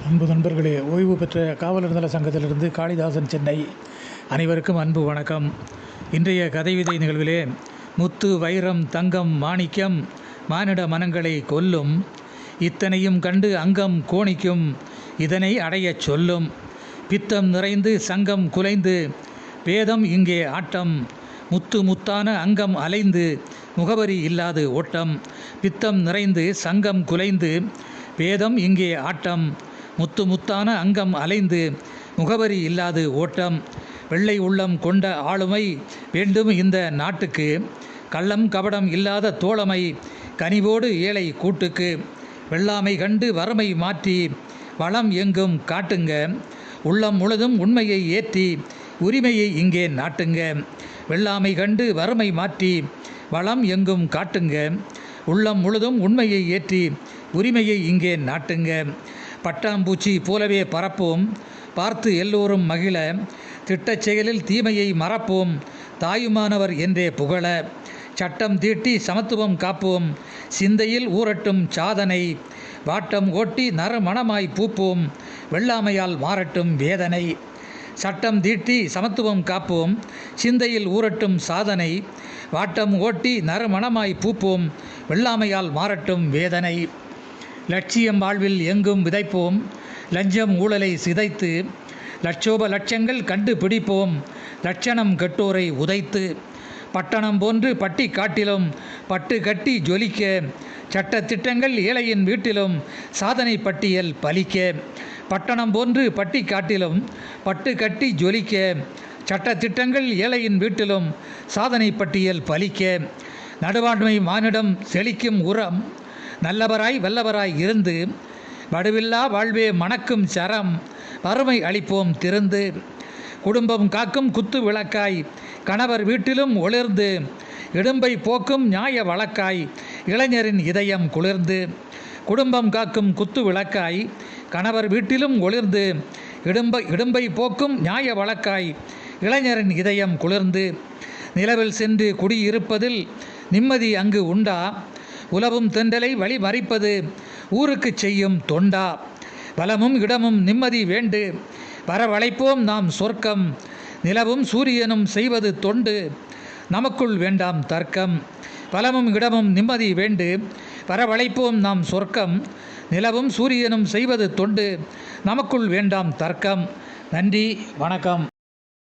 அன்பு நண்பர்களே, ஓய்வு பெற்ற காவலர் நல சங்கத்திலிருந்து காளிதாசன், சென்னை. அனைவருக்கும் அன்பு வணக்கம். இன்றைய கதைவிதை நிகழ்விலே, முத்து, வைரம், தங்கம், மாணிக்கம் மானிட மனங்களை கொல்லும், இத்தனையும் கண்டு அங்கம் கோணிக்கும், இதனை அடையச் சொல்லும். பித்தம் நிறைந்து சங்கம் குலைந்து வேதம் இங்கே ஆட்டம், முத்து முத்தான அங்கம் அலைந்து முகவரி இல்லாது ஓட்டம். பித்தம் நிறைந்து சங்கம் குலைந்து வேதம் இங்கே ஆட்டம், முத்து முத்தான அங்கம் அலைந்து முகவரி இல்லாது ஓட்டம். வெள்ளை உள்ளம் கொண்ட ஆளுமை வேண்டும் இந்த நாட்டுக்கு, கள்ளம் கபடம் இல்லாத தோழமை கனிவோடு ஏழை கூட்டுக்கு. வெள்ளாமை கண்டு வறுமை மாற்றி வளம் எங்கும் காட்டுங்க, உள்ளம் முழுதும் உண்மையை ஏற்றி உரிமையை இங்கே நாட்டுங்க. வெள்ளாமை கண்டு வறுமை மாற்றி வளம் எங்கும் காட்டுங்க, உள்ளம் முழுதும் உண்மையை ஏற்றி உரிமையை இங்கே நாட்டுங்க. பட்டாம்பூச்சி போலவே பறப்போம், பார்த்து எல்லோரும் மகிழ, திட்டச் செயலில் தீமையை மறப்போம், தாயுமானவர் என்றே புகழ. சட்டம் தீட்டி சமத்துவம் காப்போம், சிந்தையில் ஊரட்டும் சாதனை, வாட்டம் ஓட்டி நறுமணமாய் பூப்போம், வெள்ளாமையால் மாறட்டும் வேதனை. சட்டம் தீட்டி சமத்துவம் காப்போம், சிந்தையில் ஊரட்டும் சாதனை, வாட்டம் ஓட்டி நறுமணமாய் பூப்போம், வெள்ளாமையால் மாறட்டும் வேதனை. லட்சியம் வாழ்வில் எங்கும் விதைப்போம், லஞ்சம் ஊழலை சிதைத்து, லட்சோப லட்சங்கள் கண்டு பிடிப்போம், லட்சணம் கெட்டோரை உதைத்து. பட்டணம் போன்று பட்டி காட்டிலும் பட்டு கட்டி ஜொலிக்க, சட்டத்திட்டங்கள் ஏழையின் வீட்டிலும் சாதனை பட்டியல் பலிக்க. பட்டணம் போன்று பட்டி காட்டிலும் பட்டு கட்டி ஜொலிக்க, சட்டத்திட்டங்கள் ஏழையின் வீட்டிலும் சாதனை பட்டியல் பலிக்க. நடுவாண்மை மானிடம் செழிக்கும் உரம், நல்லவராய் வல்லவராய் இருந்து, வடுவில்லா வாழ்வே மணக்கும் சரம், வறுமை அளிப்போம் திருந்து. குடும்பம் காக்கும் குத்து விளக்காய் கணவர் வீட்டிலும் ஒளிர்ந்து, இடும்பை போக்கும் நியாய வழக்காய் இளைஞரின் இதயம் குளிர்ந்து. குடும்பம் காக்கும் குத்து விளக்காய் கணவர் வீட்டிலும் ஒளிர்ந்து, இடும்பை போக்கும் நியாய வழக்காய் இளைஞரின் இதயம் குளிர்ந்து. நிலவில் சென்று குடியிருப்பதில் நிம்மதி அங்கு உண்டா, உலவும் தென்றலை வழி மறிப்பது ஊருக்கு செய்யும் தொண்டா. வளமும் இடமும் நிம்மதி வேண்டு வரவழைப்போம் நாம் சொர்க்கம், நிலவும் சூரியனும் செய்வது தொண்டு நமக்குள் வேண்டாம் தர்க்கம். வளமும் இடமும் நிம்மதி வேண்டு வரவழைப்போம் நாம் சொர்க்கம், நிலவும் சூரியனும் செய்வது தொண்டு நமக்குள் வேண்டாம் தர்க்கம். நன்றி, வணக்கம்.